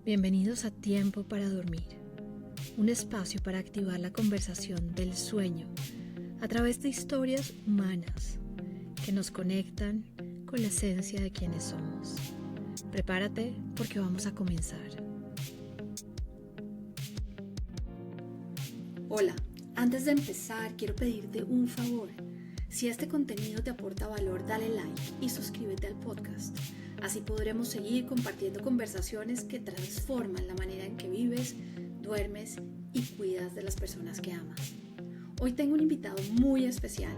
Bienvenidos a Tiempo para Dormir, un espacio para activar la conversación del sueño a través de historias humanas que nos conectan con la esencia de quienes somos. Prepárate porque vamos a comenzar. Hola, antes de empezar quiero pedirte un favor. Si este contenido te aporta valor, dale like y suscríbete al podcast. Así podremos seguir compartiendo conversaciones que transforman la manera en que vives, duermes y cuidas de las personas que amas. Hoy tengo un invitado muy especial.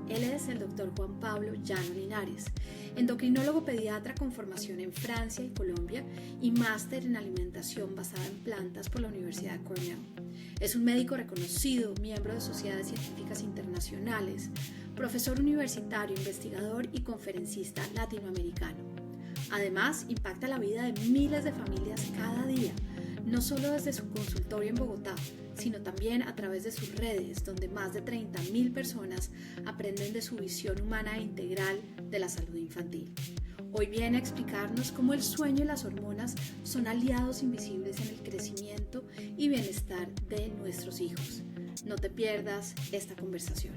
Él es el Dr. Juan Pablo Llano Linares, endocrinólogo pediatra con formación en Francia y Colombia y máster en alimentación basada en plantas por la Universidad de Cornell. Es un médico reconocido, miembro de sociedades científicas internacionales, profesor universitario, investigador y conferencista latinoamericano. Además, impacta la vida de miles de familias cada día, no solo desde su consultorio en Bogotá, sino también a través de sus redes, donde más de 30.000 personas aprenden de su visión humana e integral de la salud infantil. Hoy viene a explicarnos cómo el sueño y las hormonas son aliados invisibles en el crecimiento y bienestar de nuestros hijos. No te pierdas esta conversación.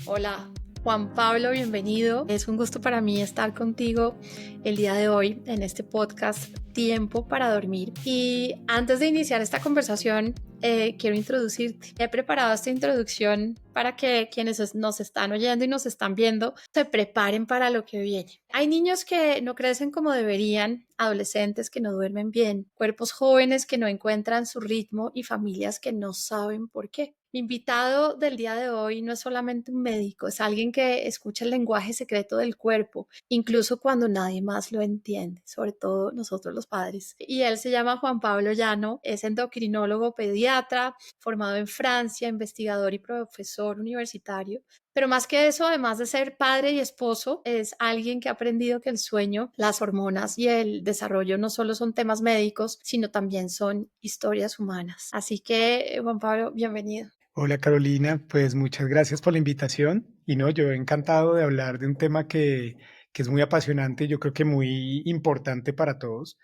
Hola, Juan Pablo, bienvenido. Es un gusto para mí estar contigo el día de hoy en este podcast Tiempo para Dormir. Y antes de iniciar esta conversación, quiero introducirte. He preparado esta introducción para que quienes nos están oyendo y nos están viendo se preparen para lo que viene. Hay niños que no crecen como deberían, adolescentes que no duermen bien, cuerpos jóvenes que no encuentran su ritmo y familias que no saben por qué. Mi invitado del día de hoy no es solamente un médico, es alguien que escucha el lenguaje secreto del cuerpo, incluso cuando nadie más lo entiende, sobre todo nosotros los padres. Y él se llama Juan Pablo Llano, es endocrinólogo pediatra, formado en Francia, investigador y profesor universitario. Pero más que eso, además de ser padre y esposo, es alguien que ha aprendido que el sueño, las hormonas y el desarrollo no solo son temas médicos, sino también son historias humanas. Así que, Juan Pablo, bienvenido. Hola Carolina, pues muchas gracias por la invitación y no, yo encantado de hablar de un tema que es muy apasionante y yo creo que muy importante para todos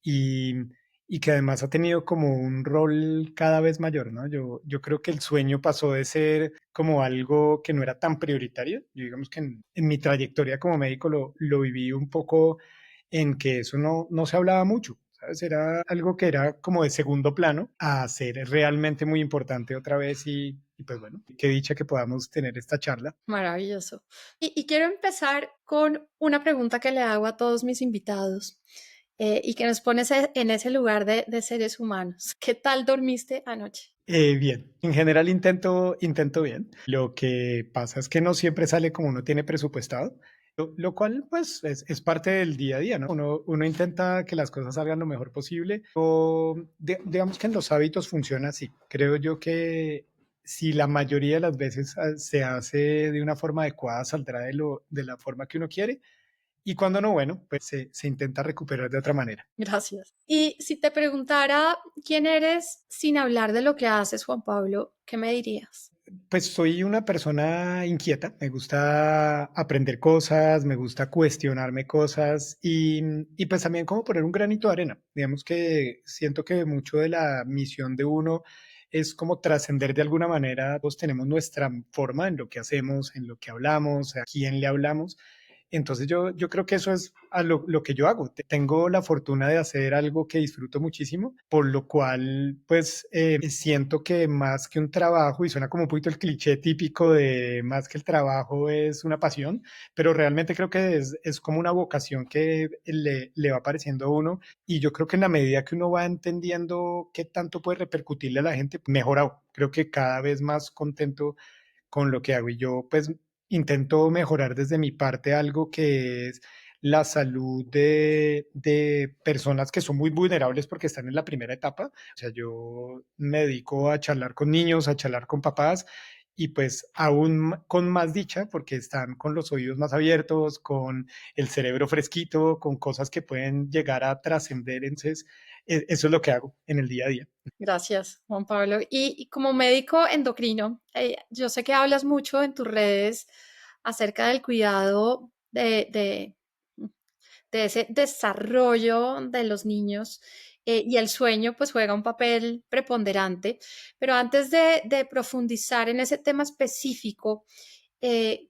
y, y que además ha tenido como un rol cada vez mayor, ¿no? Yo creo que el sueño pasó de ser como algo que no era tan prioritario. Yo digamos que en mi trayectoria como médico lo viví un poco en que eso no se hablaba mucho. ¿Sabes? Era algo que era como de segundo plano a ser realmente muy importante otra vez y pues bueno, qué dicha que podamos tener esta charla. Maravilloso. Y quiero empezar con una pregunta que le hago a todos mis invitados y que nos pone en ese lugar de seres humanos. ¿Qué tal dormiste anoche? Bien, en general intento bien. Lo que pasa es que no siempre sale como uno tiene presupuestado, lo cual pues es parte del día a día, ¿no? Uno intenta que las cosas salgan lo mejor posible o digamos que en los hábitos funciona así. Creo yo que si la mayoría de las veces se hace de una forma adecuada, saldrá de la forma que uno quiere. Y cuando no, bueno, pues se intenta recuperar de otra manera. Gracias. Y si te preguntara quién eres sin hablar de lo que haces, Juan Pablo, ¿qué me dirías? Pues soy una persona inquieta, me gusta aprender cosas, me gusta cuestionarme cosas y pues también como poner un granito de arena. Digamos que siento que mucho de la misión de uno es como trascender de alguna manera. Todos tenemos nuestra forma en lo que hacemos, en lo que hablamos, a quién le hablamos. Entonces yo creo que eso es a lo que yo hago. Tengo la fortuna de hacer algo que disfruto muchísimo, por lo cual pues siento que más que un trabajo, y suena como un poquito el cliché típico de más que el trabajo es una pasión, pero realmente creo que es como una vocación que le va apareciendo a uno y yo creo que en la medida que uno va entendiendo qué tanto puede repercutirle a la gente, mejor aún. Creo que cada vez más contento con lo que hago y yo pues intento mejorar desde mi parte algo que es la salud de personas que son muy vulnerables porque están en la primera etapa. O sea, yo me dedico a charlar con niños, a charlar con papás y pues aún con más dicha porque están con los oídos más abiertos, con el cerebro fresquito, con cosas que pueden llegar a trascender. Entonces, eso es lo que hago en el día a día. Gracias, Juan Pablo. Y como médico endocrino, yo sé que hablas mucho en tus redes acerca del cuidado de ese desarrollo de los niños y el sueño pues juega un papel preponderante. Pero antes de profundizar en ese tema específico,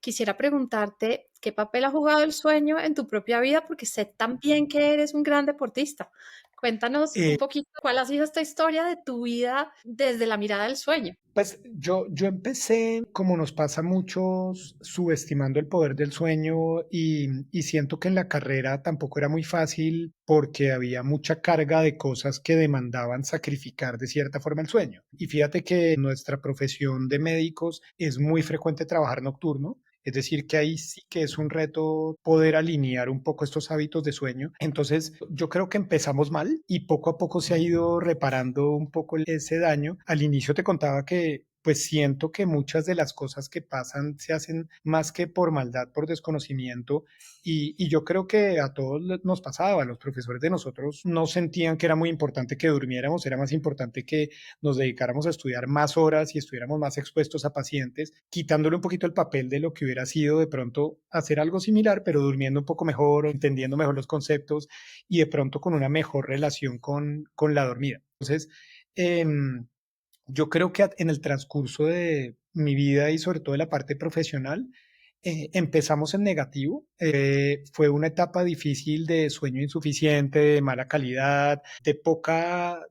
quisiera preguntarte qué papel ha jugado el sueño en tu propia vida, porque sé también que eres un gran deportista. Cuéntanos un poquito cuál ha sido esta historia de tu vida desde la mirada del sueño. Pues yo empecé, como nos pasa a muchos, subestimando el poder del sueño y siento que en la carrera tampoco era muy fácil porque había mucha carga de cosas que demandaban sacrificar de cierta forma el sueño. Y fíjate que en nuestra profesión de médicos es muy frecuente trabajar nocturno. Es decir, que ahí sí que es un reto poder alinear un poco estos hábitos de sueño. Entonces, yo creo que empezamos mal y poco a poco se ha ido reparando un poco ese daño. Al inicio te contaba que pues siento que muchas de las cosas que pasan se hacen más que por maldad, por desconocimiento. Y yo creo que a todos nos pasaba, los profesores de nosotros no sentían que era muy importante que durmiéramos, era más importante que nos dedicáramos a estudiar más horas y estuviéramos más expuestos a pacientes, quitándole un poquito el papel de lo que hubiera sido de pronto hacer algo similar, pero durmiendo un poco mejor, entendiendo mejor los conceptos y de pronto con una mejor relación con la dormida. Entonces, eh, yo creo que en el transcurso de mi vida y sobre todo de la parte profesional, empezamos en negativo. Fue una etapa difícil de sueño insuficiente, de mala calidad, de poca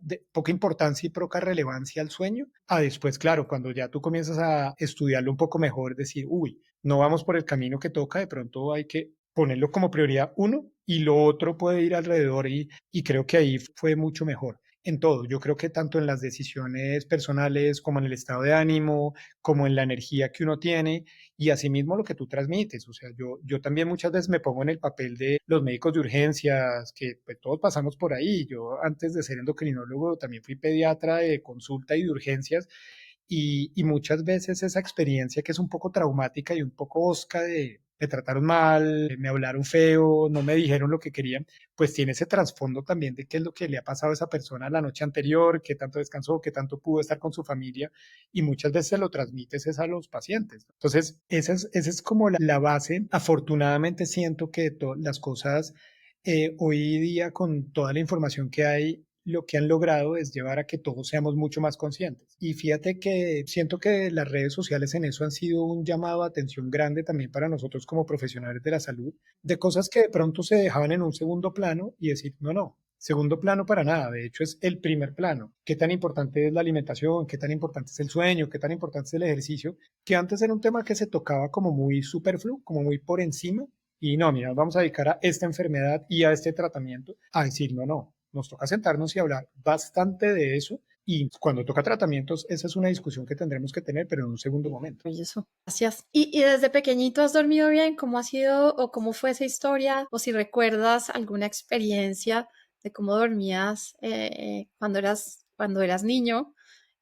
importancia y poca relevancia al sueño. A después, claro, cuando ya tú comienzas a estudiarlo un poco mejor, decir, uy, no vamos por el camino que toca, de pronto hay que ponerlo como prioridad uno y lo otro puede ir alrededor y creo que ahí fue mucho mejor en todo. Yo creo que tanto en las decisiones personales como en el estado de ánimo, como en la energía que uno tiene y asimismo lo que tú transmites. O sea, yo también muchas veces me pongo en el papel de los médicos de urgencias, que pues todos pasamos por ahí. Yo antes de ser endocrinólogo también fui pediatra de consulta y de urgencias y muchas veces esa experiencia que es un poco traumática y un poco osca de me trataron mal, me hablaron feo, no me dijeron lo que querían, pues tiene ese trasfondo también de qué es lo que le ha pasado a esa persona la noche anterior, qué tanto descansó, qué tanto pudo estar con su familia y muchas veces se lo transmites es a los pacientes. Entonces, esa es como la base. Afortunadamente siento que las cosas hoy día con toda la información que hay lo que han logrado es llevar a que todos seamos mucho más conscientes. Y fíjate que siento que las redes sociales en eso han sido un llamado a atención grande también para nosotros como profesionales de la salud, de cosas que de pronto se dejaban en un segundo plano y decir, no, no, segundo plano para nada, de hecho es el primer plano. ¿Qué tan importante es la alimentación? ¿Qué tan importante es el sueño? ¿Qué tan importante es el ejercicio? Que antes era un tema que se tocaba como muy superfluo, como muy por encima. Y no, mira, vamos a dedicar a esta enfermedad y a este tratamiento, a decir, no, no, nos toca sentarnos y hablar bastante de eso. Y cuando toca tratamientos, esa es una discusión que tendremos que tener, pero en un segundo momento. Maravilloso. Gracias. Y desde pequeñito has dormido bien? ¿Cómo ha sido o cómo fue esa historia? O si recuerdas alguna experiencia de cómo dormías cuando eras niño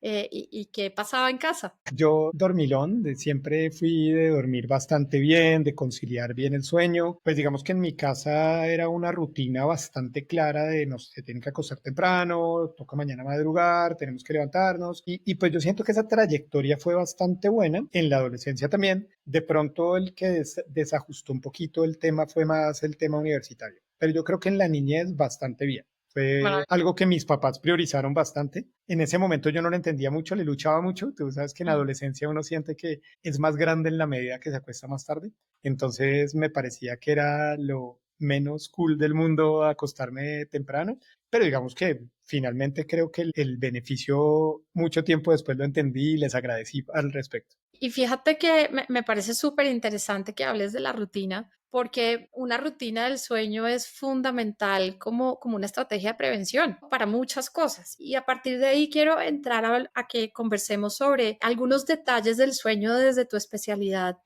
y qué pasaba en casa. Yo dormilón, siempre fui de dormir bastante bien, de conciliar bien el sueño. Pues digamos que en mi casa era una rutina bastante clara de nos se tiene que acostar temprano, toca mañana madrugar, tenemos que levantarnos. Y pues yo siento que esa trayectoria fue bastante buena. En la adolescencia también. De pronto el que desajustó un poquito el tema fue más el tema universitario. Pero yo creo que en la niñez bastante bien. Fue algo que mis papás priorizaron bastante. En ese momento yo no lo entendía mucho, le luchaba mucho. Tú sabes que en la adolescencia uno siente que es más grande en la medida que se acuesta más tarde. Entonces me parecía que era lo menos cool del mundo acostarme temprano. Pero digamos que finalmente creo que el beneficio mucho tiempo después lo entendí y les agradecí al respecto. Y fíjate que me parece súper interesante que hables de la rutina, porque una rutina del sueño es fundamental como una estrategia de prevención para muchas cosas. Y a partir de ahí quiero entrar a que conversemos sobre algunos detalles del sueño desde tu especialidad.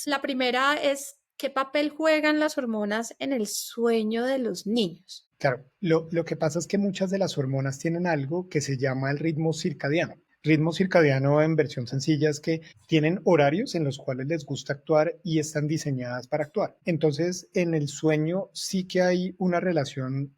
La primera es, ¿qué papel juegan las hormonas en el sueño de los niños? Claro, lo que pasa es que muchas de las hormonas tienen algo que se llama el ritmo circadiano. Ritmo circadiano en versión sencilla es que tienen horarios en los cuales les gusta actuar y están diseñadas para actuar. Entonces, en el sueño sí que hay una relación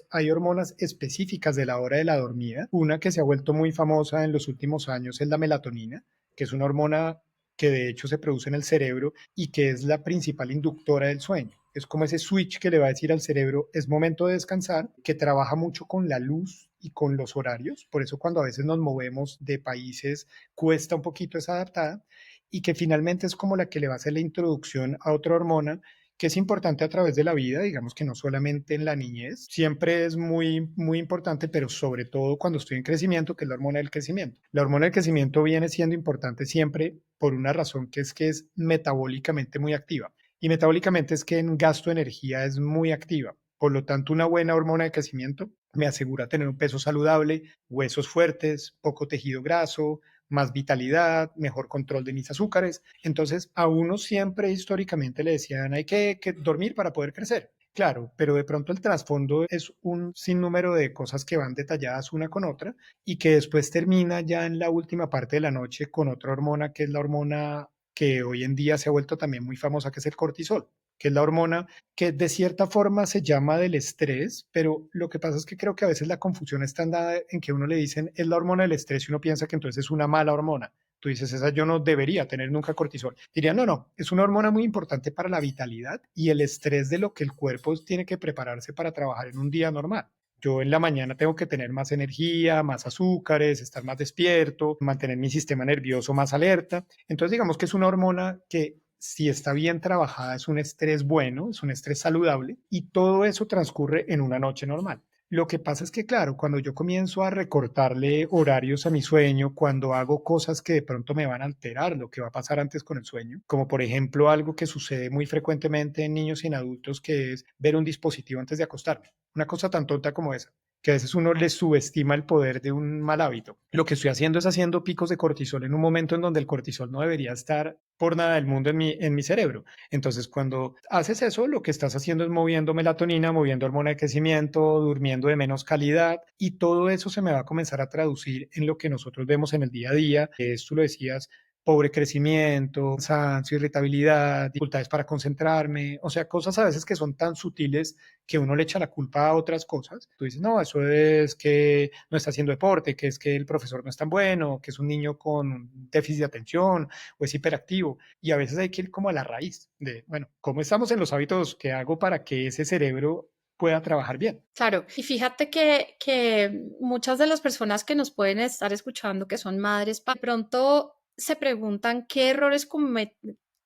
hay hormonas específicas de la hora de la dormida. Una que se ha vuelto muy famosa en los últimos años es la melatonina, que es una hormona que de hecho se produce en el cerebro y que es la principal inductora del sueño. Es como ese switch que le va a decir al cerebro, es momento de descansar, que trabaja mucho con la luz y con los horarios. Por eso cuando a veces nos movemos de países cuesta un poquito esa adaptada y que finalmente es como la que le va a hacer la introducción a otra hormona que es importante a través de la vida, digamos que no solamente en la niñez, siempre es muy importante, pero sobre todo cuando estoy en crecimiento, que es la hormona del crecimiento. La hormona del crecimiento viene siendo importante siempre por una razón que es metabólicamente muy activa. Y metabólicamente es que en gasto de energía es muy activa. Por lo tanto, una buena hormona de crecimiento me asegura tener un peso saludable, huesos fuertes, poco tejido graso, más vitalidad, mejor control de mis azúcares. Entonces, a uno siempre históricamente le decían hay que dormir para poder crecer. Claro, pero de pronto el trasfondo es un sinnúmero de cosas que van detalladas una con otra y que después termina ya en la última parte de la noche con otra hormona que es la hormona que hoy en día se ha vuelto también muy famosa, que es el cortisol, que es la hormona que de cierta forma se llama del estrés, pero lo que pasa es que creo que a veces la confusión está en, en que uno le dicen es la hormona del estrés y uno piensa que entonces es una mala hormona. Tú dices, esa yo no debería tener nunca cortisol. Diría, no, no, es una hormona muy importante para la vitalidad y el estrés de lo que el cuerpo tiene que prepararse para trabajar en un día normal. Yo en la mañana tengo que tener más energía, más azúcares, estar más despierto, mantener mi sistema nervioso más alerta. Entonces digamos que es una hormona que si está bien trabajada es un estrés bueno, es un estrés saludable y todo eso transcurre en una noche normal. Lo que pasa es que, claro, cuando yo comienzo a recortarle horarios a mi sueño, cuando hago cosas que de pronto me van a alterar lo que va a pasar antes con el sueño, como por ejemplo algo que sucede muy frecuentemente en niños y en adultos, que es ver un dispositivo antes de acostarme. Una cosa tan tonta como esa, que a veces uno les subestima el poder de un mal hábito. Lo que estoy haciendo es haciendo picos de cortisol en un momento en donde el cortisol no debería estar por nada del mundo en mi cerebro. Entonces, cuando haces eso, lo que estás haciendo es moviendo melatonina, moviendo hormona de crecimiento, durmiendo de menos calidad y todo eso se me va a comenzar a traducir en lo que nosotros vemos en el día a día. Tú lo decías, pobre crecimiento, cansancio, irritabilidad, dificultades para concentrarme, o sea, cosas a veces que son tan sutiles que uno le echa la culpa a otras cosas. Tú dices, no, eso es que no está haciendo deporte, que es que el profesor no es tan bueno, que es un niño con déficit de atención o es hiperactivo. Y a veces hay que ir como a la raíz de, bueno, ¿cómo estamos en los hábitos que hago para que ese cerebro pueda trabajar bien? Claro, y fíjate que muchas de las personas que nos pueden estar escuchando, que son madres, de pronto se preguntan qué errores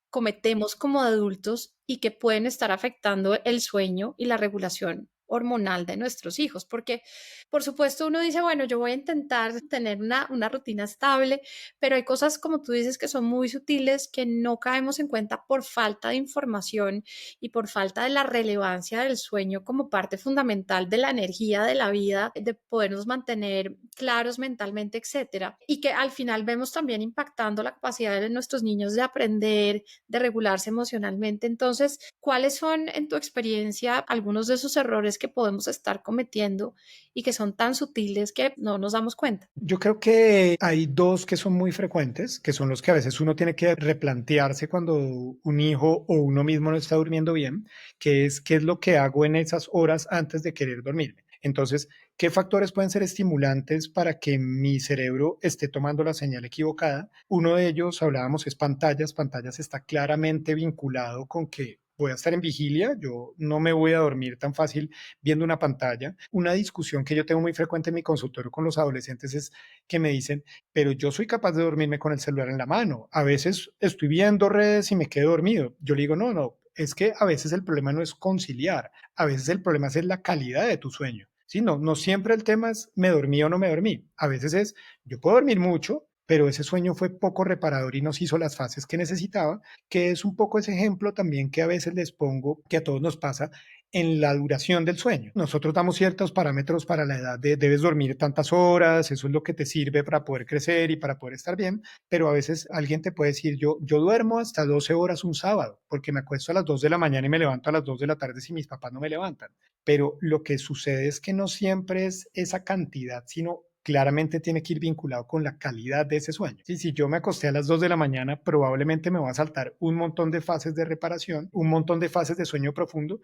cometemos como adultos y que pueden estar afectando el sueño y la regulación hormonal de nuestros hijos, porque por supuesto uno dice, bueno, yo voy a intentar tener una rutina estable, pero hay cosas como tú dices que son muy sutiles que no caemos en cuenta por falta de información y por falta de la relevancia del sueño como parte fundamental de la energía de la vida, de podernos mantener claros mentalmente, etcétera, y que al final vemos también impactando la capacidad de nuestros niños de aprender, de regularse emocionalmente. Entonces, ¿cuáles son en tu experiencia algunos de esos errores que podemos estar cometiendo y que son tan sutiles que no nos damos cuenta? Yo creo que hay dos que son muy frecuentes, que son los que a veces uno tiene que replantearse cuando un hijo o uno mismo no está durmiendo bien, que es qué es lo que hago en esas horas antes de querer dormirme. Entonces, ¿qué factores pueden ser estimulantes para que mi cerebro esté tomando la señal equivocada? Uno de ellos, hablábamos, es pantallas. Pantallas está claramente vinculado con que voy a estar en vigilia, yo no me voy a dormir tan fácil viendo una pantalla. Una discusión que yo tengo muy frecuente en mi consultorio con los adolescentes es que me dicen, pero yo soy capaz de dormirme con el celular en la mano. A veces estoy viendo redes y me quedo dormido. Yo le digo, no, no, es que a veces el problema no es conciliar, a veces el problema es la calidad de tu sueño. Sí, no, no siempre el tema es me dormí o no me dormí. A veces es, yo puedo dormir mucho, pero ese sueño fue poco reparador y nos hizo las fases que necesitaba, que es un poco ese ejemplo también que a veces les pongo, que a todos nos pasa en la duración del sueño. Nosotros damos ciertos parámetros para la edad de debes dormir tantas horas, eso es lo que te sirve para poder crecer y para poder estar bien, pero a veces alguien te puede decir, yo duermo hasta 12 horas un sábado, porque me acuesto a las 2 de la mañana y me levanto a las 2 de la tarde si mis papás no me levantan. Pero lo que sucede es que no siempre es esa cantidad, sino claramente tiene que ir vinculado con la calidad de ese sueño. Si yo me acosté a las 2 de la mañana, probablemente me va a saltar un montón de fases de reparación, un montón de fases de sueño profundo,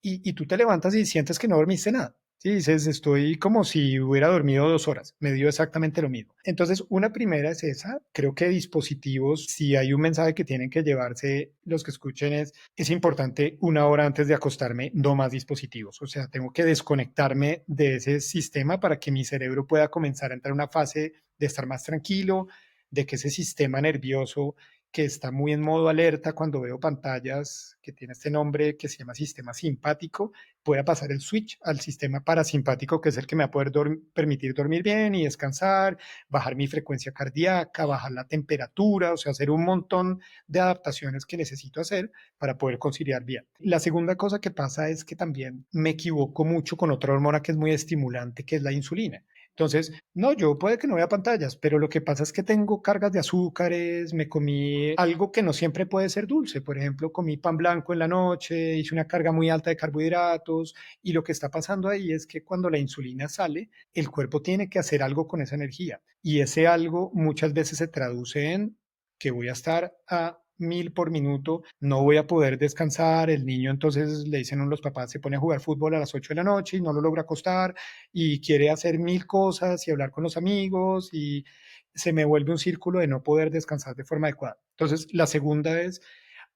y tú te levantas y sientes que no dormiste nada. Sí, dices, estoy como si hubiera dormido 2 horas, me dio exactamente lo mismo. Entonces, una primera es esa, creo que dispositivos, si hay un mensaje que tienen que llevarse los que escuchen es importante 1 hora antes de acostarme, no más dispositivos, o sea, tengo que desconectarme de ese sistema para que mi cerebro pueda comenzar a entrar en una fase de estar más tranquilo, de que ese sistema nervioso que está muy en modo alerta cuando veo pantallas que tiene este nombre que se llama sistema simpático, pueda pasar el switch al sistema parasimpático, que es el que me va a poder permitir dormir bien y descansar, bajar mi frecuencia cardíaca, bajar la temperatura, o sea, hacer un montón de adaptaciones que necesito hacer para poder conciliar bien. La segunda cosa que pasa es que también me equivoco mucho con otra hormona que es muy estimulante, que es la insulina. Entonces, no, yo puede que no vea pantallas, pero lo que pasa es que tengo cargas de azúcares, me comí algo que no siempre puede ser dulce. Por ejemplo, comí pan blanco en la noche, hice una carga muy alta de carbohidratos y lo que está pasando ahí es que cuando la insulina sale, el cuerpo tiene que hacer algo con esa energía y ese algo muchas veces se traduce en que voy a estar a 1000 por minuto, no voy a poder descansar, el niño entonces le dicen a los papás, se pone a jugar fútbol a las 8 de la noche y no lo logra acostar y quiere hacer 1000 cosas y hablar con los amigos y se me vuelve un círculo de no poder descansar de forma adecuada. Entonces, la segunda es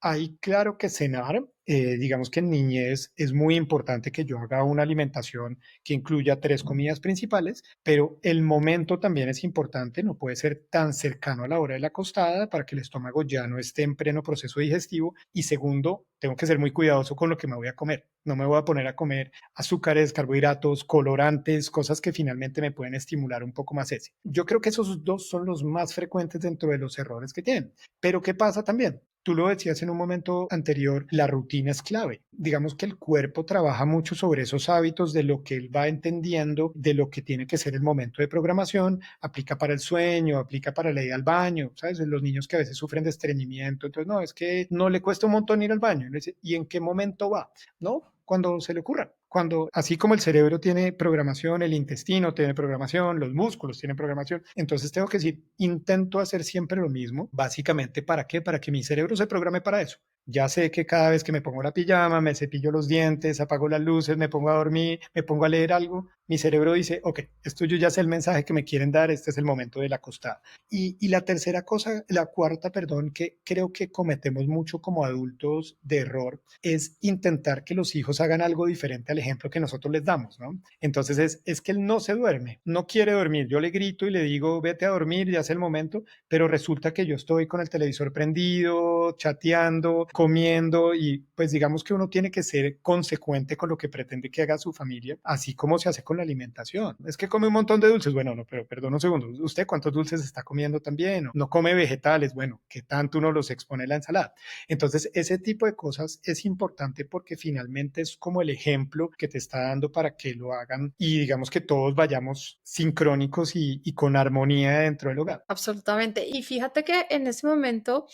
hay claro que cenar, digamos que en niñez es muy importante que yo haga una alimentación que incluya 3 comidas principales, pero el momento también es importante, no puede ser tan cercano a la hora de la acostada para que el estómago ya no esté en pleno proceso digestivo. Y segundo, tengo que ser muy cuidadoso con lo que me voy a comer. No me voy a poner a comer azúcares, carbohidratos, colorantes, cosas que finalmente me pueden estimular un poco más ese. Yo creo que esos dos son los más frecuentes dentro de los errores que tienen. Pero ¿qué pasa también? Tú lo decías en un momento anterior, la rutina es clave. Digamos que el cuerpo trabaja mucho sobre esos hábitos de lo que él va entendiendo, de lo que tiene que ser el momento de programación, aplica para el sueño, aplica para la ida al baño, ¿sabes? Los niños que a veces sufren de estreñimiento, entonces no, es que no le cuesta un montón ir al baño. ¿Y en qué momento va? ¿No? Cuando se le ocurra. Cuando, así como el cerebro tiene programación, el intestino tiene programación, los músculos tienen programación, entonces tengo que decir, intento hacer siempre lo mismo, básicamente, ¿para qué? Para que mi cerebro se programe para eso. Ya sé que cada vez que me pongo la pijama, me cepillo los dientes, apago las luces, me pongo a dormir, me pongo a leer algo, mi cerebro dice, ok, esto yo ya sé el mensaje que me quieren dar, este es el momento de la acostada. Y la tercera cosa, la cuarta, perdón, que creo que cometemos mucho como adultos de error, es intentar que los hijos hagan algo diferente al ejemplo que nosotros les damos, ¿no? Entonces es que él no se duerme, no quiere dormir. Yo le grito y le digo, vete a dormir, ya es el momento, pero resulta que yo estoy con el televisor prendido, chateando, comiendo y pues digamos que uno tiene que ser consecuente con lo que pretende que haga su familia, así como se hace con la alimentación. Es que come un montón de dulces, bueno, no, pero perdón un segundo, ¿usted cuántos dulces está comiendo también? No come vegetales, bueno, ¿qué tanto uno los expone a la ensalada? Entonces, ese tipo de cosas es importante porque finalmente es como el ejemplo que te está dando para que lo hagan y digamos que todos vayamos sincrónicos y con armonía dentro del hogar. Absolutamente. Y fíjate que en este momento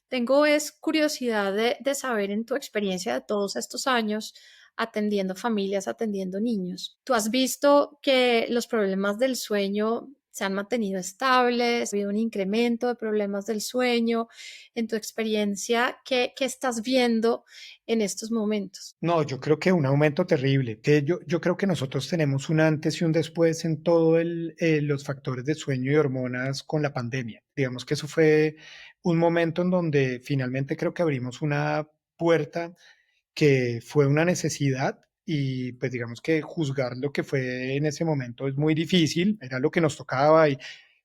tengo es curiosidad de saber en tu experiencia de todos estos años atendiendo familias, atendiendo niños. ¿Tú has visto que los problemas del sueño se han mantenido estables? ¿Ha habido un incremento de problemas del sueño? En tu experiencia, ¿qué estás viendo en estos momentos? No, yo creo que un aumento terrible, que yo creo que nosotros tenemos un antes y un después en todos los factores de sueño y hormonas con la pandemia. Digamos que eso fue un momento en donde finalmente creo que abrimos una puerta que fue una necesidad y pues digamos que juzgar lo que fue en ese momento es muy difícil, era lo que nos tocaba y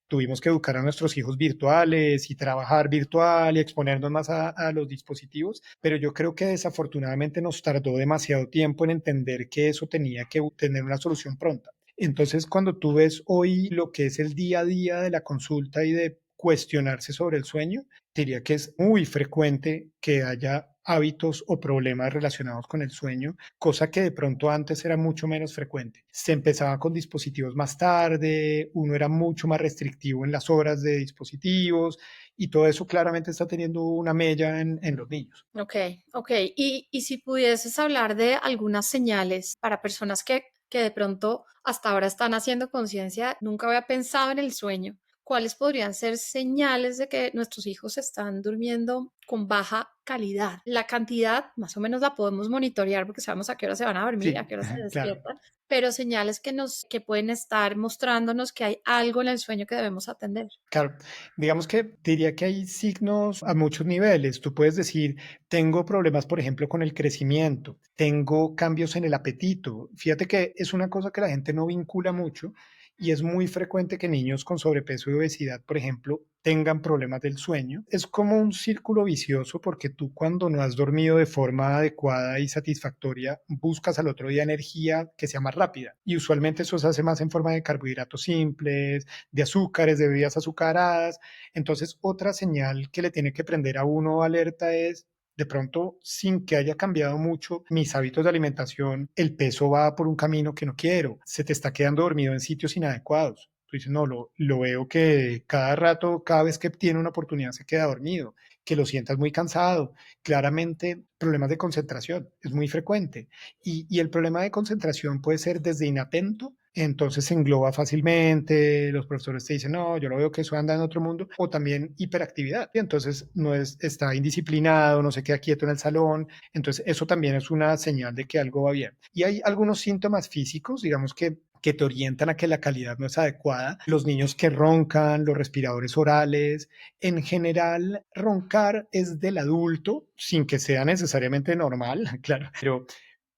tuvimos que educar a nuestros hijos virtuales y trabajar virtual y exponernos más a los dispositivos, pero yo creo que desafortunadamente nos tardó demasiado tiempo en entender que eso tenía que tener una solución pronta. Entonces, cuando tú ves hoy lo que es el día a día de la consulta y de cuestionarse sobre el sueño, diría que es muy frecuente que haya hábitos o problemas relacionados con el sueño, cosa que de pronto antes era mucho menos frecuente. Se empezaba con dispositivos más tarde, uno era mucho más restrictivo en las horas de dispositivos y todo eso claramente está teniendo una mella en los niños. Ok, ok. Y si pudieses hablar de algunas señales para personas que de pronto hasta ahora están haciendo conciencia, nunca había pensado en el sueño, ¿cuáles podrían ser señales de que nuestros hijos están durmiendo con baja calidad. La cantidad más o menos la podemos monitorear porque sabemos a qué hora se van a dormir, a Sí, qué hora se claro. despiertan, pero señales que pueden estar mostrándonos que hay algo en el sueño que debemos atender. Claro, digamos que diría que hay signos a muchos niveles. Tú puedes decir, tengo problemas, por ejemplo, con el crecimiento, tengo cambios en el apetito. Fíjate que es una cosa que la gente no vincula mucho y es muy frecuente que niños con sobrepeso y obesidad, por ejemplo, tengan problemas del sueño. Es como un círculo vicioso porque tú cuando no has dormido de forma adecuada y satisfactoria, buscas al otro día energía que sea más rápida y usualmente eso se hace más en forma de carbohidratos simples, de azúcares, de bebidas azucaradas. Entonces, otra señal que le tiene que prender a uno alerta es, de pronto, sin que haya cambiado mucho mis hábitos de alimentación, el peso va por un camino que no quiero, se te está quedando dormido en sitios inadecuados. Tú dices, no, lo veo que cada rato, cada vez que tiene una oportunidad se queda dormido, que lo sientas muy cansado. Claramente, problemas de concentración es muy frecuente. Y el problema de concentración puede ser desde inatento, entonces se engloba fácilmente, los profesores te dicen, no, yo lo veo que eso anda en otro mundo, o también hiperactividad, y entonces no es, está indisciplinado, no se queda quieto en el salón, entonces eso también es una señal de que algo va bien. Y hay algunos síntomas físicos, digamos que te orientan a que la calidad no es adecuada. Los niños que roncan, los respiradores orales, en general, roncar es del adulto, sin que sea necesariamente normal, claro,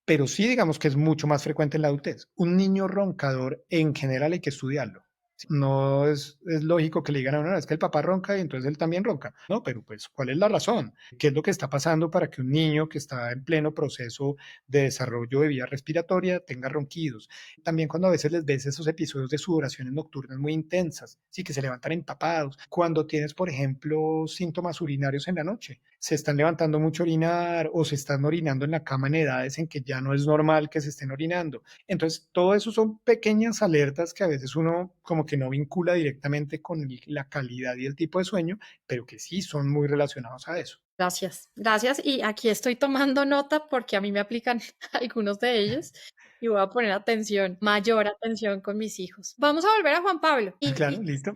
pero sí digamos que es mucho más frecuente en la adultez. Un niño roncador en general hay que estudiarlo. No es lógico que le digan a uno, "No, es que el papá ronca y entonces él también ronca". No, pero pues, ¿cuál es la razón? ¿Qué es lo que está pasando para que un niño que está en pleno proceso de desarrollo de vía respiratoria tenga ronquidos? También cuando a veces les ves esos episodios de sudoraciones nocturnas muy intensas, sí, que se levantan empapados. Cuando tienes, por ejemplo, síntomas urinarios en la noche, se están levantando mucho a orinar o se están orinando en la cama en edades en que ya no es normal que se estén orinando. Entonces, todo eso son pequeñas alertas que a veces uno como que no vincula directamente con la calidad y el tipo de sueño, pero que sí son muy relacionados a eso. Gracias, gracias. Y aquí estoy tomando nota porque a mí me aplican algunos de ellos y voy a poner atención, mayor atención con mis hijos. Vamos a volver a Juan Pablo Claro, listo.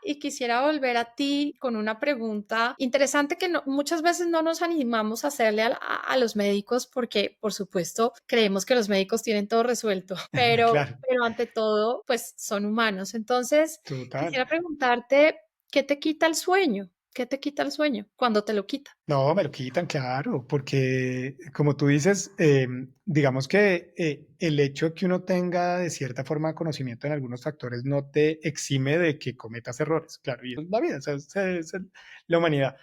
y quisiera volver a ti con una pregunta interesante que muchas veces no nos animamos a hacerle a los médicos porque, por supuesto, creemos que los médicos tienen todo resuelto, Claro, pero ante todo, pues son humanos. Entonces, total. quisiera preguntarte, ¿qué te quita el sueño? ¿Qué te quita el sueño cuando te lo quita? No, me lo quitan, claro, porque como tú dices, digamos que el hecho de que uno tenga de cierta forma conocimiento en algunos factores no te exime de que cometas errores, claro, y eso es la vida, o sea, es la humanidad.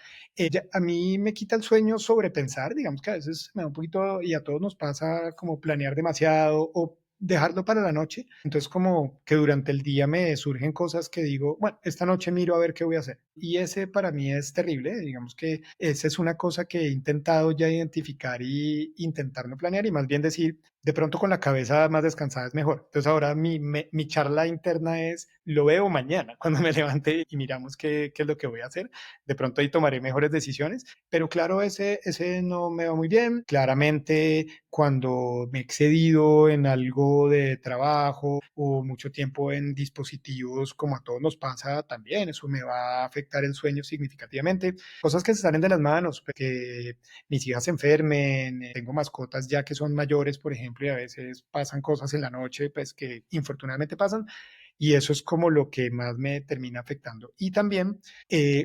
A mí me quita el sueño sobrepensar, digamos que a veces me da un poquito, y a todos nos pasa como planear demasiado o dejarlo para la noche, entonces como que durante el día me surgen cosas que digo, bueno, esta noche miro a ver qué voy a hacer. Y ese para mí es terrible, digamos que esa es una cosa que he intentado ya identificar y intentar no planear y más bien decir, de pronto con la cabeza más descansada es mejor. Entonces ahora mi charla interna es, lo veo mañana, cuando me levante y miramos qué es lo que voy a hacer. De pronto ahí tomaré mejores decisiones, pero claro, ese no me va muy bien. Claramente cuando me he excedido en algo de trabajo o mucho tiempo en dispositivos, como a todos nos pasa también, eso me va a afectar el sueño significativamente. Cosas que se salen de las manos, que mis hijas se enfermen, tengo mascotas ya que son mayores, por ejemplo, y a veces pasan cosas en la noche, pues que infortunadamente pasan, y eso es como lo que más me termina afectando. Y también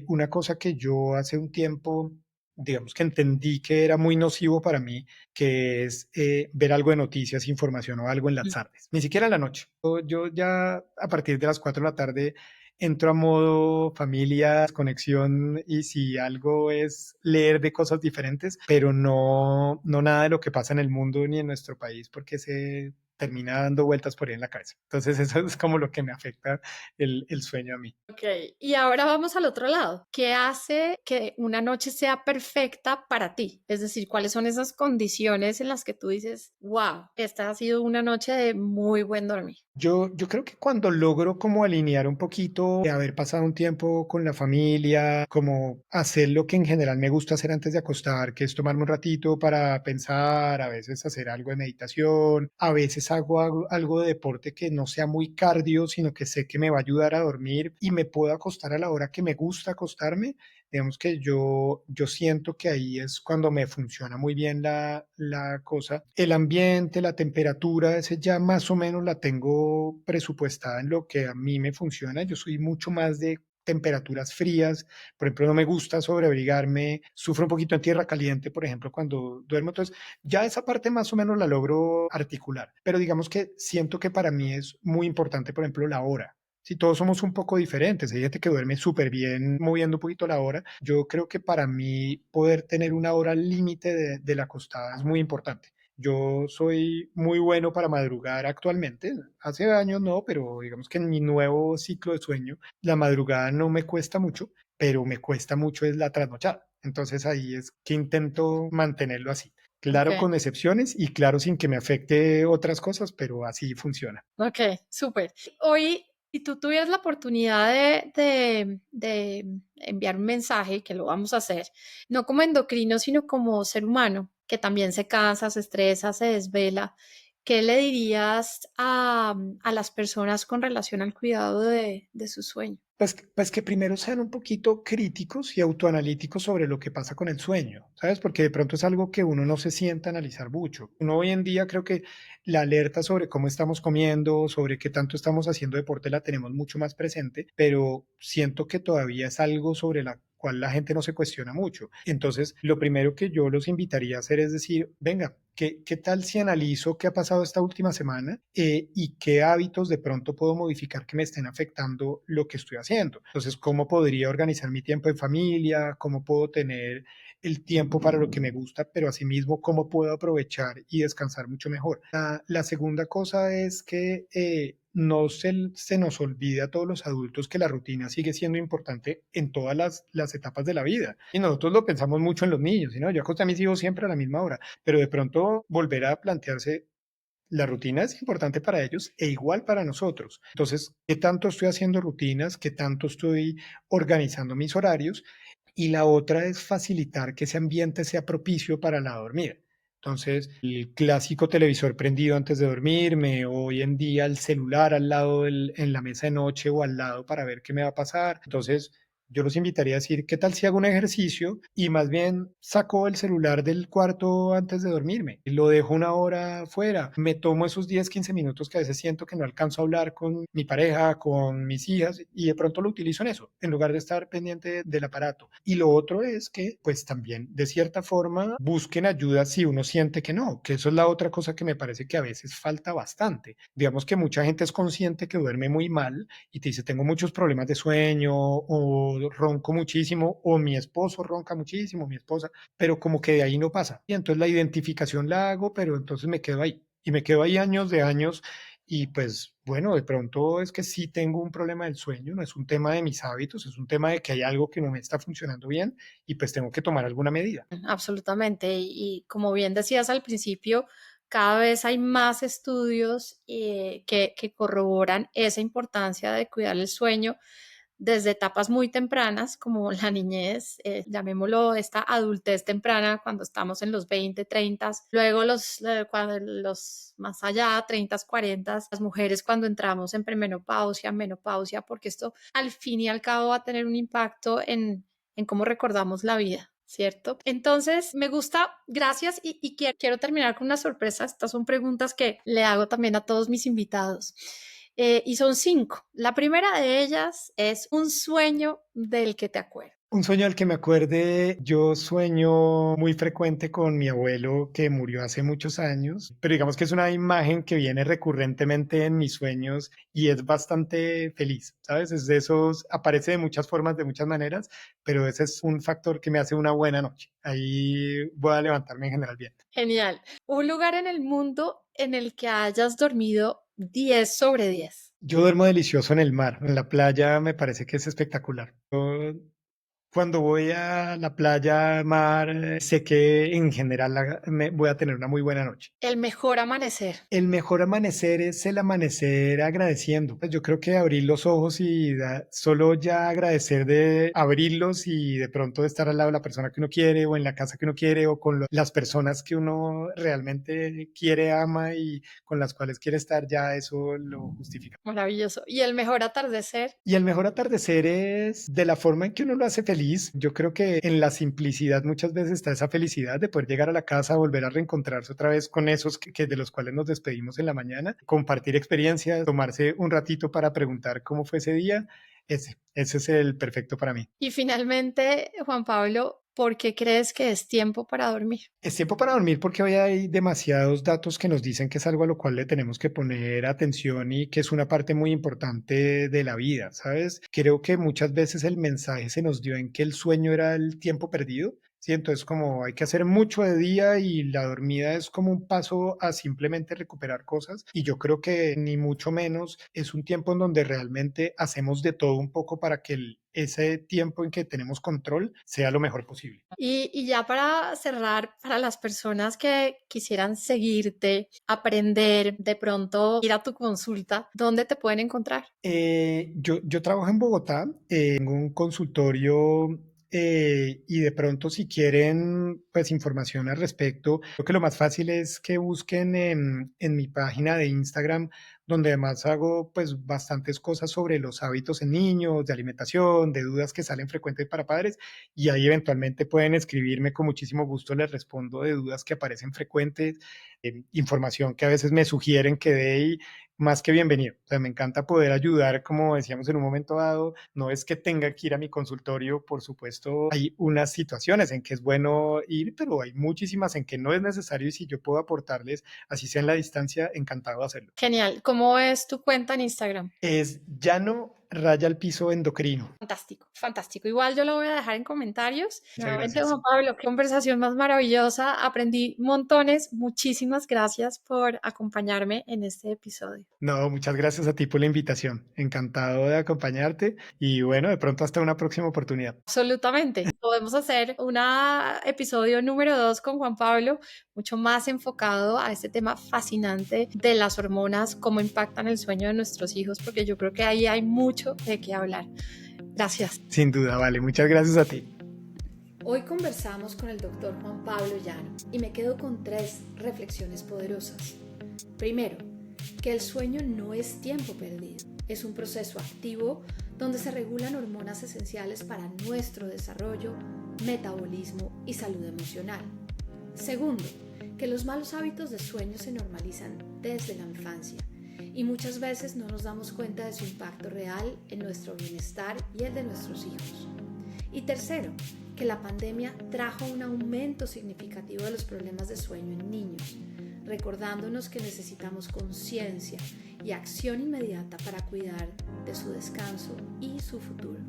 una cosa que yo hace un tiempo, digamos que entendí que era muy nocivo para mí, que es ver algo de noticias, información o algo en las tardes, ni siquiera en la noche. Yo ya a partir de las 4 de la tarde entro a modo familia, conexión y si algo es leer de cosas diferentes, pero no nada de lo que pasa en el mundo ni en nuestro país, porque se termina dando vueltas por ahí en la cabeza. Entonces eso es como lo que me afecta el sueño a mí. Ok, y ahora vamos al otro lado. ¿Qué hace que una noche sea perfecta para ti? Es decir, ¿cuáles son esas condiciones en las que tú dices, wow, esta ha sido una noche de muy buen dormir? Yo creo que cuando logro como alinear un poquito, de haber pasado un tiempo con la familia, como hacer lo que en general me gusta hacer antes de acostar, que es tomarme un ratito para pensar, a veces hacer algo de meditación, a veces hago algo de deporte que no sea muy cardio, sino que sé que me va a ayudar a dormir y me puedo acostar a la hora que me gusta acostarme. Digamos que yo siento que ahí es cuando me funciona muy bien la cosa. El ambiente, la temperatura, ese ya más o menos la tengo presupuestada en lo que a mí me funciona. Yo soy mucho más de temperaturas frías. Por ejemplo, no me gusta sobreabrigarme, sufro un poquito en tierra caliente, por ejemplo, cuando duermo. Entonces, ya esa parte más o menos la logro articular, pero digamos que siento que para mí es muy importante, por ejemplo, la hora. Si todos somos un poco diferentes, hay gente que duerme súper bien moviendo un poquito la hora. Yo creo que para mí poder tener una hora límite de la acostada es muy importante. Yo soy muy bueno para madrugar actualmente. Hace años no, pero digamos que en mi nuevo ciclo de sueño, la madrugada no me cuesta mucho, pero me cuesta mucho es la trasnochada. Entonces ahí es que intento mantenerlo así. Ok, Claro, con excepciones y claro, sin que me afecte otras cosas, pero así funciona. ok, súper. Hoy, si tú tuvieras la oportunidad de enviar un mensaje, que lo vamos a hacer, no como endocrino, sino como ser humano, que también se cansa, se estresa, se desvela, ¿qué le dirías a las personas con relación al cuidado de su sueño? Pues que primero sean un poquito críticos y autoanalíticos sobre lo que pasa con el sueño, ¿sabes? Porque de pronto es algo que uno no se sienta a analizar mucho. Uno hoy en día creo que la alerta sobre cómo estamos comiendo, sobre qué tanto estamos haciendo deporte la tenemos mucho más presente, pero siento que todavía es algo sobre la cual la gente no se cuestiona mucho. Entonces, lo primero que yo los invitaría a hacer es decir, venga, ¿qué tal si analizo qué ha pasado esta última semana y qué hábitos de pronto puedo modificar que me estén afectando lo que estoy haciendo? Entonces, ¿cómo podría organizar mi tiempo en familia? ¿Cómo puedo tener el tiempo para lo que me gusta, pero asimismo cómo puedo aprovechar y descansar mucho mejor? La segunda cosa es que no se nos olvide a todos los adultos que la rutina sigue siendo importante en todas las etapas de la vida. Y nosotros lo pensamos mucho en los niños, ¿no? Yo acosté a mis hijos siempre a la misma hora, pero de pronto volver a plantearse la rutina es importante para ellos e igual para nosotros. Entonces, ¿qué tanto estoy haciendo rutinas? ¿Qué tanto estoy organizando mis horarios? Y la otra es facilitar que ese ambiente sea propicio para la dormida. Entonces, el clásico televisor prendido antes de dormirme, o hoy en día el celular al lado en la mesa de noche o al lado para ver qué me va a pasar. Entonces, yo los invitaría a decir, ¿qué tal si hago un ejercicio y más bien saco el celular del cuarto antes de dormirme? Lo dejo una hora fuera, me tomo esos 10, 15 minutos que a veces siento que no alcanzo a hablar con mi pareja, con mis hijas, y de pronto lo utilizo en eso, en lugar de estar pendiente del aparato. Y lo otro es que, pues también, de cierta forma, busquen ayuda si uno siente que no, que eso es la otra cosa que me parece que a veces falta bastante. Digamos que mucha gente es consciente que duerme muy mal y te dice, tengo muchos problemas de sueño o ronco muchísimo o mi esposo ronca muchísimo, mi esposa, pero como que de ahí no pasa. Y entonces la identificación la hago, pero entonces me quedo ahí. Y me quedo ahí años de años y pues bueno, de pronto es que sí tengo un problema del sueño, no es un tema de mis hábitos, es un tema de que hay algo que no me está funcionando bien y pues tengo que tomar alguna medida. Absolutamente. Y como bien decías al principio, cada vez hay más estudios que corroboran esa importancia de cuidar el sueño desde etapas muy tempranas, como la niñez, llamémoslo esta adultez temprana, cuando estamos en los 20, 30, luego cuando los más allá, 30, 40, las mujeres cuando entramos en premenopausia, menopausia, porque esto al fin y al cabo va a tener un impacto en cómo recordamos la vida. ¿Cierto? Entonces, me gusta, gracias y quiero terminar con una sorpresa. Estas son preguntas que le hago también a todos mis invitados. Y son cinco. La primera de ellas es un sueño del que te acuerdas. Un sueño al que me acuerde, yo sueño muy frecuente con mi abuelo que murió hace muchos años, pero digamos que es una imagen que viene recurrentemente en mis sueños y es bastante feliz, ¿sabes? Es de esos, aparece de muchas formas, de muchas maneras, pero ese es un factor que me hace una buena noche. Ahí voy a levantarme en general bien. Genial. Un lugar en el mundo en el que hayas dormido 10 sobre 10. Yo duermo delicioso en el mar, en la playa me parece que es espectacular. Cuando voy a la playa, mar, sé que en general voy a tener una muy buena noche. El mejor amanecer. El mejor amanecer es el amanecer agradeciendo. Pues yo creo que abrir los ojos y solo ya agradecer de abrirlos y de pronto estar al lado de la persona que uno quiere o en la casa que uno quiere o con las personas que uno realmente quiere, ama y con las cuales quiere estar, ya eso lo justifica. Maravilloso. Y el mejor atardecer. Y el mejor atardecer es de la forma en que uno lo hace feliz. feliz. Yo creo que en la simplicidad muchas veces está esa felicidad de poder llegar a la casa, volver a reencontrarse otra vez con esos que de los cuales nos despedimos en la mañana, compartir experiencias, tomarse un ratito para preguntar cómo fue ese día. Ese es el perfecto para mí. Y finalmente, Juan Pablo, ¿por qué crees que es tiempo para dormir? Es tiempo para dormir porque hoy hay demasiados datos que nos dicen que es algo a lo cual le tenemos que poner atención y que es una parte muy importante de la vida, ¿sabes? Creo que muchas veces el mensaje se nos dio en que el sueño era el tiempo perdido. Sí, entonces como hay que hacer mucho de día y la dormida es como un paso a simplemente recuperar cosas y yo creo que ni mucho menos es un tiempo en donde realmente hacemos de todo un poco para que ese tiempo en que tenemos control sea lo mejor posible. Y ya para cerrar, para las personas que quisieran seguirte, aprender, de pronto ir a tu consulta, ¿dónde te pueden encontrar? Yo trabajo en Bogotá, tengo un consultorio y de pronto si quieren pues información al respecto, creo que lo más fácil es que busquen en mi página de Instagram, donde además hago pues bastantes cosas sobre los hábitos en niños, de alimentación, de dudas que salen frecuentes para padres y ahí eventualmente pueden escribirme, con muchísimo gusto les respondo de dudas que aparecen frecuentes, información que a veces me sugieren que dé y más que bienvenido. O sea, me encanta poder ayudar, como decíamos en un momento dado, no es que tenga que ir a mi consultorio, por supuesto, hay unas situaciones en que es bueno ir, pero hay muchísimas en que no es necesario y si yo puedo aportarles, así sea en la distancia, encantado de hacerlo. Genial. ¿Cómo es tu cuenta en Instagram? Es llano raya al piso endocrino. Fantástico, fantástico. Igual yo lo voy a dejar en comentarios. Muchas Nuevamente, gracias. Juan Pablo, qué conversación más maravillosa. Aprendí montones. Muchísimas gracias por acompañarme en este episodio. No, muchas gracias a ti por la invitación. Encantado de acompañarte y bueno, de pronto hasta una próxima oportunidad. Absolutamente. Podemos hacer un episodio número 2 con Juan Pablo, mucho más enfocado a este tema fascinante de las hormonas, cómo impactan el sueño de nuestros hijos, porque yo creo que ahí hay mucho de qué hablar. Gracias. Sin duda, vale. Muchas gracias a ti. Hoy conversamos con el doctor Juan Pablo Llano y me quedo con 3 reflexiones poderosas. Primero, que el sueño no es tiempo perdido, es un proceso activo donde se regulan hormonas esenciales para nuestro desarrollo, metabolismo y salud emocional. Segundo, que los malos hábitos de sueño se normalizan desde la infancia y muchas veces no nos damos cuenta de su impacto real en nuestro bienestar y el de nuestros hijos. Y tercero, que la pandemia trajo un aumento significativo de los problemas de sueño en niños, recordándonos que necesitamos conciencia y acción inmediata para cuidar de su descanso y su futuro.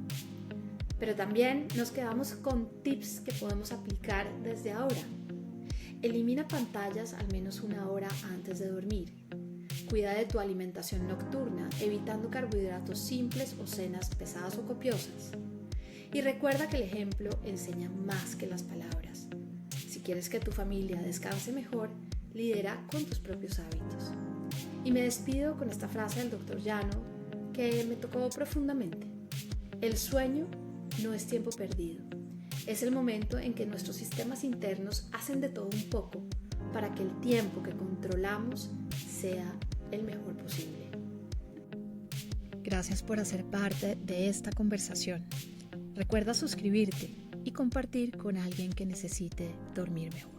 Pero también nos quedamos con tips que podemos aplicar desde ahora. Elimina pantallas al menos 1 hora antes de dormir. Cuida de tu alimentación nocturna, evitando carbohidratos simples o cenas pesadas o copiosas. Y recuerda que el ejemplo enseña más que las palabras. Si quieres que tu familia descanse mejor, lidera con tus propios hábitos. Y me despido con esta frase del Dr. Llano que me tocó profundamente. El sueño no es tiempo perdido. Es el momento en que nuestros sistemas internos hacen de todo un poco para que el tiempo que controlamos sea el mejor posible. Gracias por hacer parte de esta conversación. Recuerda suscribirte y compartir con alguien que necesite dormir mejor.